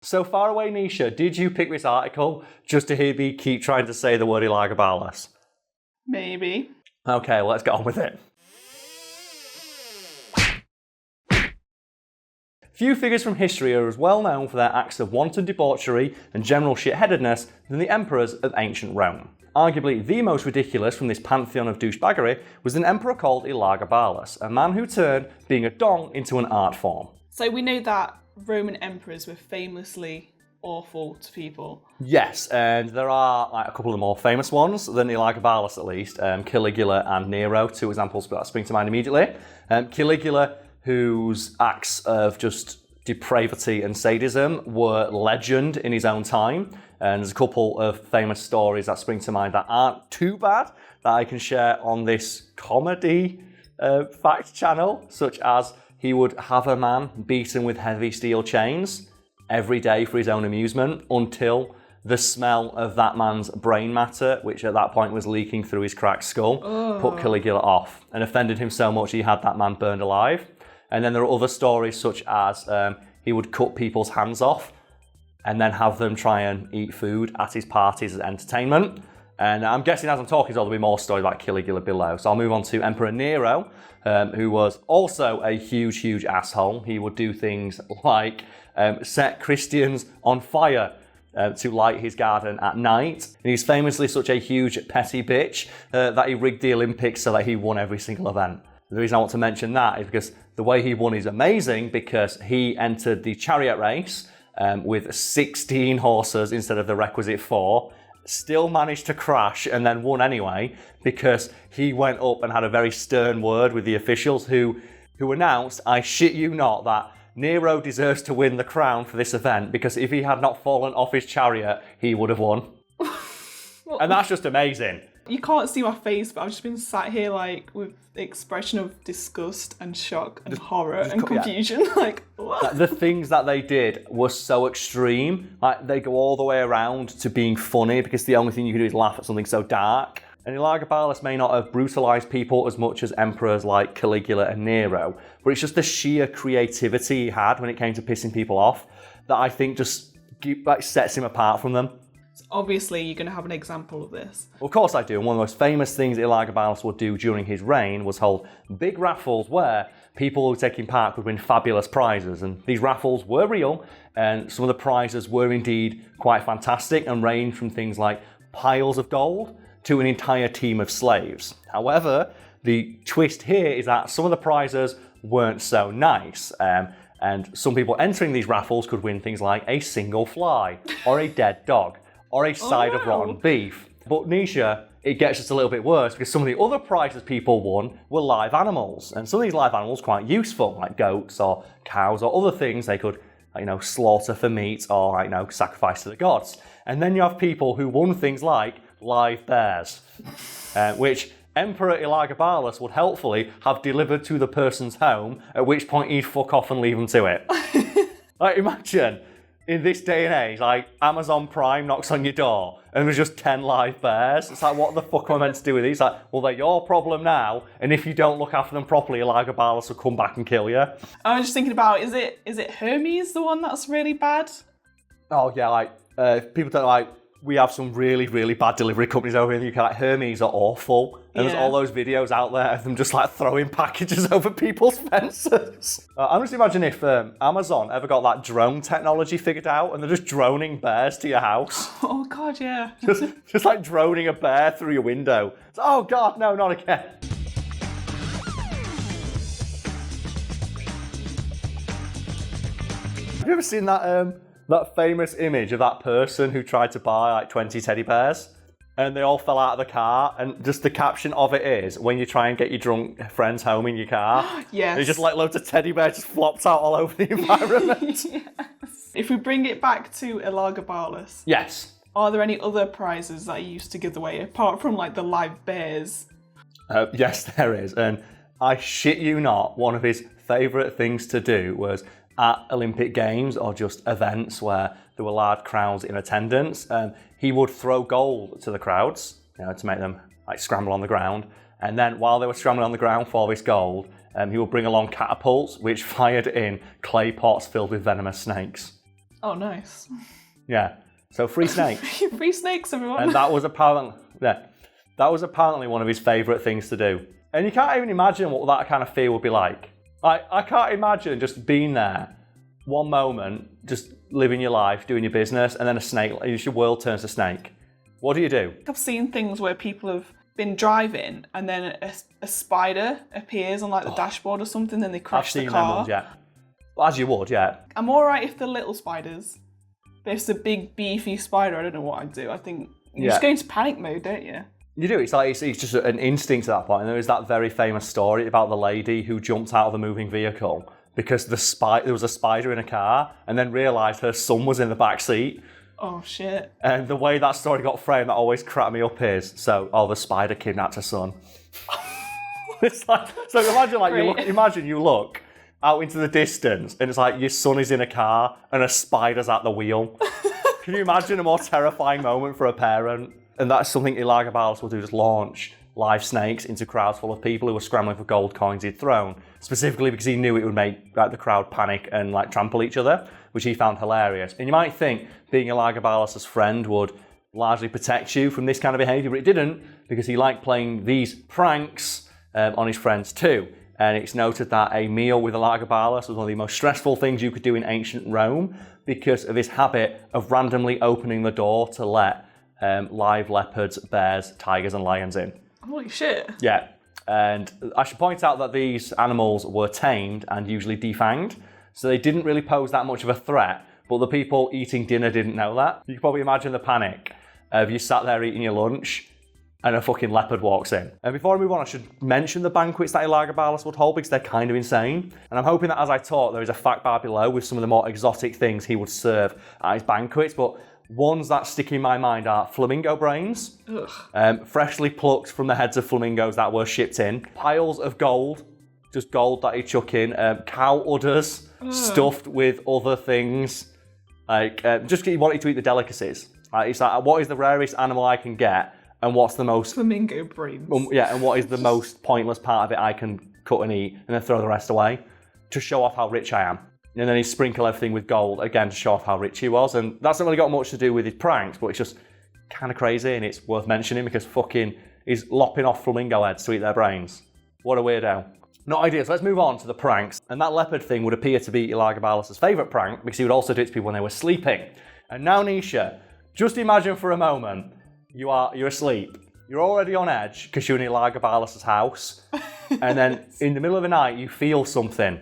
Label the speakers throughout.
Speaker 1: So far away, Nisha, did you pick this article just to hear me keep trying to say the word Elagabalus?
Speaker 2: Maybe.
Speaker 1: Okay, well, let's get on with it. Few figures from history are as well known for their acts of wanton debauchery and general shitheadedness than the emperors of ancient Rome. Arguably the most ridiculous from this pantheon of douchebaggery was an emperor called Elagabalus, a man who turned being a dong into an art form.
Speaker 2: So we know that Roman emperors were famously awful to people.
Speaker 1: Yes, and there are a couple of the more famous ones than Elagabalus at least. Caligula and Nero, two examples that spring to mind immediately. Caligula, whose acts of just depravity and sadism were legend in his own time. And there's a couple of famous stories that spring to mind that aren't too bad that I can share on this comedy fact channel, such as he would have a man beaten with heavy steel chains every day for his own amusement until the smell of that man's brain matter, which at that point was leaking through his cracked skull, put Caligula off and offended him so much he had that man burned alive. And then there are other stories such as he would cut people's hands off and then have them try and eat food at his parties as entertainment. And I'm guessing as I'm talking, there'll be more stories like Caligula below. So I'll move on to Emperor Nero, who was also a huge asshole. He would do things like set Christians on fire to light his garden at night. And he's famously such a huge petty bitch that he rigged the Olympics so that he won every single event. The reason I want to mention that is because the way he won is amazing, because he entered the chariot race with 16 horses instead of the requisite 4, still managed to crash and then won anyway, because he went up and had a very stern word with the officials who announced, I shit you not, that Nero deserves to win the crown for this event, because if he had not fallen off his chariot, he would have won. And that's just amazing.
Speaker 2: You can't see my face, but I've just been sat here like with the expression of disgust and shock and horror and confusion. Yeah. Like, what?
Speaker 1: The things that they did were so extreme. Like, they go all the way around to being funny because the only thing you can do is laugh at something so dark. And Elagabalus may not have brutalised people as much as emperors like Caligula and Nero, but it's just the sheer creativity he had when it came to pissing people off that I think just sets him apart from them.
Speaker 2: Obviously, you're going to have an example of this.
Speaker 1: Well, of course I do. And one of the most famous things Elagabalus would do during his reign was hold big raffles where people who were taking part could win fabulous prizes. And these raffles were real, and some of the prizes were indeed quite fantastic and ranged from things like piles of gold to an entire team of slaves. However, the twist here is that some of the prizes weren't so nice. And some people entering these raffles could win things like a single fly or a dead dog, or a side of rotten beef. But Nisha, it gets just a little bit worse because some of the other prizes people won were live animals. And some of these live animals quite useful, like goats or cows or other things they could, slaughter for meat or, sacrifice to the gods. And then you have people who won things like live bears, which Emperor Elagabalus would helpfully have delivered to the person's home, at which point he'd fuck off and leave them to it. Imagine, in this day and age, Amazon Prime knocks on your door and there's just 10 live bears. It's like, what the fuck am I meant to do with these? Well, they're your problem now, and if you don't look after them properly, Elagabalus will come back and kill you.
Speaker 2: I was just thinking about, is it Hermes, the one that's really bad?
Speaker 1: Oh, yeah, people don't we have some really, really bad delivery companies over in the UK. Hermes are awful. And there's all those videos out there of them just throwing packages over people's fences. I'm just imagining if Amazon ever got that drone technology figured out and they're just droning bears to your house.
Speaker 2: Oh, God, yeah.
Speaker 1: just droning a bear through your window. Oh, God, no, not again. Have you ever seen that famous image of that person who tried to buy 20 teddy bears and they all fell out of the car, and just the caption of it is, when you try and get your drunk friends home in your car,
Speaker 2: yes.
Speaker 1: It's just loads of teddy bears just flopped out all over the environment.
Speaker 2: Yes. If we bring it back to Elagabalus.
Speaker 1: Yes.
Speaker 2: Are there any other prizes that he used to give away apart from the live bears?
Speaker 1: Yes, there is. And I shit you not, one of his favourite things to do was at Olympic Games or just events where there were large crowds in attendance, he would throw gold to the crowds, to make them scramble on the ground. And then while they were scrambling on the ground for this gold, he would bring along catapults which fired in clay pots filled with venomous snakes.
Speaker 2: Oh, nice.
Speaker 1: Yeah. So free snakes.
Speaker 2: Free snakes, everyone.
Speaker 1: And that was apparently one of his favourite things to do. And you can't even imagine what that kind of fear would be like. I can't imagine just being there one moment, just living your life, doing your business, and then a snake, your world turns to snake. What do you do?
Speaker 2: I've seen things where people have been driving and then a spider appears on like the dashboard or something, then they crash the car.
Speaker 1: I've seen them ones, yeah. Well, as you would, yeah.
Speaker 2: I'm alright if they're little spiders, but if it's a big beefy spider, I don't know what I'd do. I think you just go into panic mode, don't you?
Speaker 1: You do. It's like it's just an instinct at that point. And there is that very famous story about the lady who jumped out of the moving vehicle because there was a spider in a car, and then realised her son was in the back seat.
Speaker 2: Oh shit!
Speaker 1: And the way that story got framed, that always cracked me up. Is the spider kidnapped her son. It's like, so imagine you look out into the distance, and it's like your son is in a car and a spider's at the wheel. Can you imagine a more terrifying moment for a parent? And that's something Elagabalus will do, just launch live snakes into crowds full of people who were scrambling for gold coins he'd thrown, specifically because he knew it would make the crowd panic and trample each other, which he found hilarious. And you might think being Elagabalus' friend would largely protect you from this kind of behaviour, but it didn't, because he liked playing these pranks on his friends too. And it's noted that a meal with Elagabalus was one of the most stressful things you could do in ancient Rome because of his habit of randomly opening the door to let live leopards, bears, tigers and lions in.
Speaker 2: Holy shit.
Speaker 1: Yeah. And I should point out that these animals were tamed and usually defanged, so they didn't really pose that much of a threat, but the people eating dinner didn't know that. You can probably imagine the panic of you sat there eating your lunch and a fucking leopard walks in. And before I move on, I should mention the banquets that Elagabalus would hold because they're kind of insane. And I'm hoping that as I talk, there is a fact bar below with some of the more exotic things he would serve at his banquets. But ones that stick in my mind are flamingo brains, freshly plucked from the heads of flamingos that were shipped in, piles of gold, just gold that he'd chuck in, cow udders stuffed with other things. Just he wanted to eat the delicacies. It's like, what is the rarest animal I can get? And what's the most...
Speaker 2: Flamingo brains.
Speaker 1: And what is the most pointless part of it I can cut and eat and then throw the rest away to show off how rich I am. And then he sprinkle everything with gold, again, to show off how rich he was. And that's not really got much to do with his pranks, but it's just kind of crazy and it's worth mentioning because fucking he's lopping off flamingo heads to eat their brains. What a weirdo. Not ideal. So let's move on to the pranks. And that leopard thing would appear to be Elagabalus' favourite prank because he would also do it to people when they were sleeping. And now, Nisha, just imagine for a moment... You're asleep. You're already on edge because you're in Elagabalus' house. And then in the middle of the night, you feel something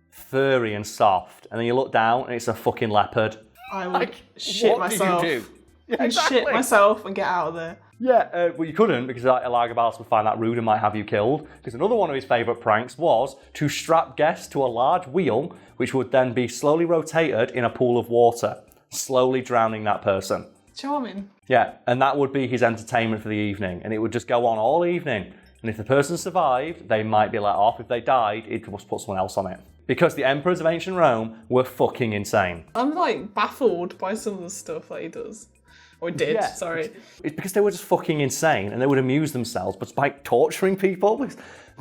Speaker 1: furry and soft. And then you look down and it's a fucking leopard.
Speaker 2: I would shit myself.
Speaker 1: What do you do? Yeah,
Speaker 2: I'd shit myself and get out of there.
Speaker 1: Yeah, well, you couldn't because Elagabalus would find that rude and might have you killed. Because another one of his favourite pranks was to strap guests to a large wheel, which would then be slowly rotated in a pool of water, slowly drowning that person.
Speaker 2: Charming.
Speaker 1: Yeah, and that would be his entertainment for the evening, and it would just go on all evening. And if the person survived, they might be let off. If they died, he'd just put someone else on it. Because the emperors of ancient Rome were fucking insane.
Speaker 2: I'm baffled by some of the stuff that he does. Or did, sorry.
Speaker 1: It's because they were just fucking insane, and they would amuse themselves, but by torturing people.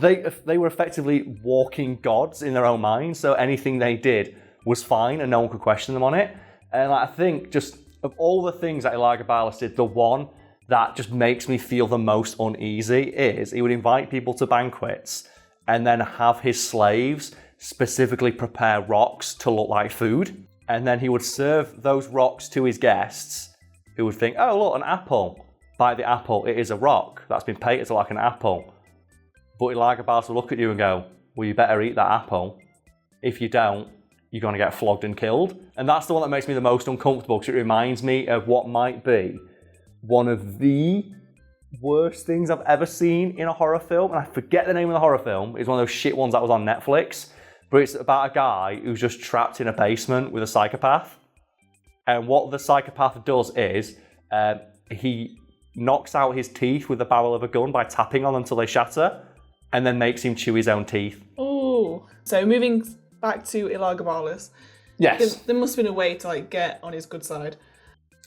Speaker 1: They were effectively walking gods in their own minds, so anything they did was fine, and no one could question them on it. And I think just... of all the things that Elagabalus did, the one that just makes me feel the most uneasy is he would invite people to banquets and then have his slaves specifically prepare rocks to look like food. And then he would serve those rocks to his guests who would think, oh, look, an apple. Bite the apple, it is a rock that's been painted to like an apple. But Elagabalus will look at you and go, well, you better eat that apple. If you don't, you're going to get flogged and killed. And that's the one that makes me the most uncomfortable because it reminds me of what might be one of the worst things I've ever seen in a horror film. And I forget the name of the horror film. It's one of those shit ones that was on Netflix. But it's about a guy who's just trapped in a basement with a psychopath. And what the psychopath does is he knocks out his teeth with the barrel of a gun by tapping on them till they shatter and then makes him chew his own teeth.
Speaker 2: Oh. So moving... back to Elagabalus.
Speaker 1: Yes.
Speaker 2: There must have been a way to get on his good side.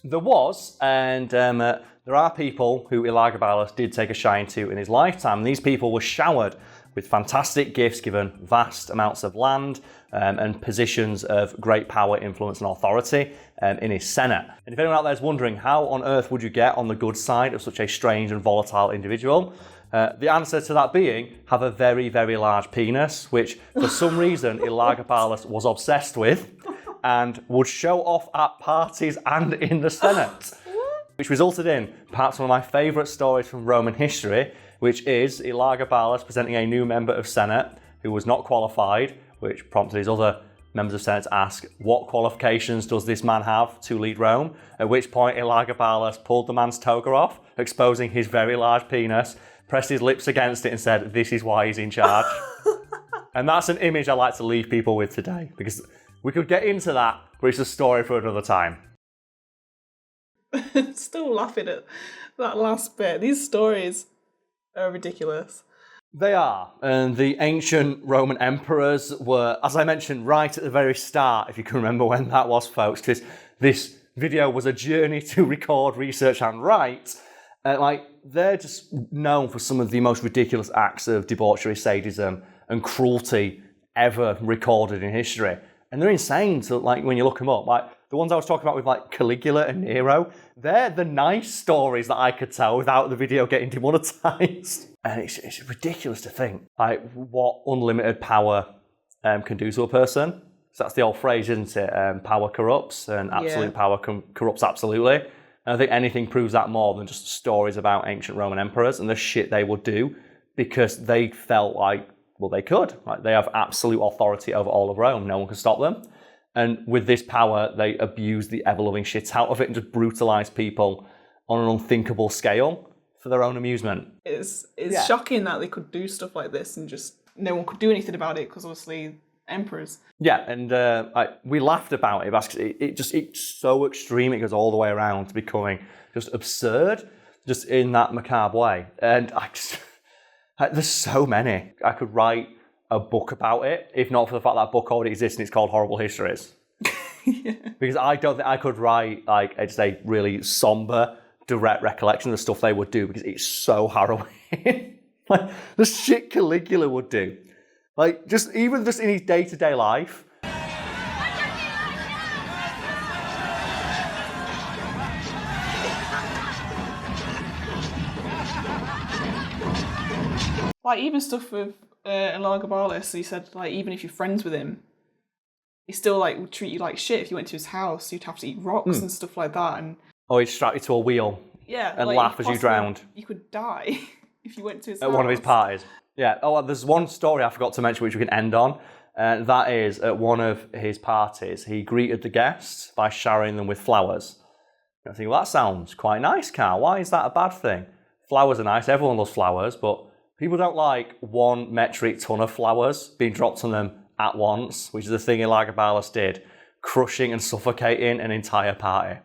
Speaker 1: There was, and there are people who Elagabalus did take a shine to in his lifetime. These people were showered with fantastic gifts given vast amounts of land and positions of great power, influence and authority in his Senate. And if anyone out there is wondering how on earth would you get on the good side of such a strange and volatile individual, the answer to that being, have a very, very large penis, which for some reason Elagabalus was obsessed with and would show off at parties and in the Senate. Which resulted in perhaps one of my favourite stories from Roman history, which is Elagabalus presenting a new member of Senate who was not qualified, which prompted his other members of Senate to ask, what qualifications does this man have to lead Rome? At which point Elagabalus pulled the man's toga off, exposing his very large penis, pressed his lips against it and said, this is why he's in charge. And that's an image I like to leave people with today, because we could get into that, but it's a story for another time.
Speaker 2: Still laughing at that last bit. These stories are ridiculous.
Speaker 1: They are. And the ancient Roman emperors were, as I mentioned, right at the very start, if you can remember when that was, folks, because this video was a journey to record, research and write. They're just known for some of the most ridiculous acts of debauchery, sadism and cruelty ever recorded in history. And they're insane to, when you look them up. The ones I was talking about with Caligula and Nero, they're the nice stories that I could tell without the video getting demonetized. And it's ridiculous to think what unlimited power can do to a person. So that's the old phrase, isn't it? Power corrupts, and absolute power corrupts absolutely. And I think anything proves that more than just stories about ancient Roman emperors and the shit they would do because they felt they could. They have absolute authority over all of Rome. No one can stop them. And with this power, they abuse the ever-loving shit out of it and just brutalise people on an unthinkable scale for their own amusement.
Speaker 2: It's shocking that they could do stuff like this and just no one could do anything about it because obviously emperors.
Speaker 1: Yeah, and we laughed about it because it's so extreme. It goes all the way around to becoming just absurd, just in that macabre way. And there's so many. I could write a book about it, if not for the fact that book already exists and it's called Horrible Histories. Because I don't think I could write just a really somber, direct recollection of the stuff they would do because it's so harrowing. The shit Caligula would do. Even just in his day-to-day life.
Speaker 2: Even stuff with Elagabalus, he said, even if you're friends with him, he still, would treat you like shit. If you went to his house, you'd have to eat rocks and stuff like that. And
Speaker 1: he'd strap you to a wheel and laugh as you drowned.
Speaker 2: You could die if you went to his
Speaker 1: house.
Speaker 2: At
Speaker 1: one of his parties. Yeah. There's one story I forgot to mention which we can end on. That is, at one of his parties, he greeted the guests by showering them with flowers. I think, that sounds quite nice, Karl. Why is that a bad thing? Flowers are nice. Everyone loves flowers, but people don't like 1 metric ton of flowers being dropped on them at once, which is the thing Elagabalus did, crushing and suffocating an entire party.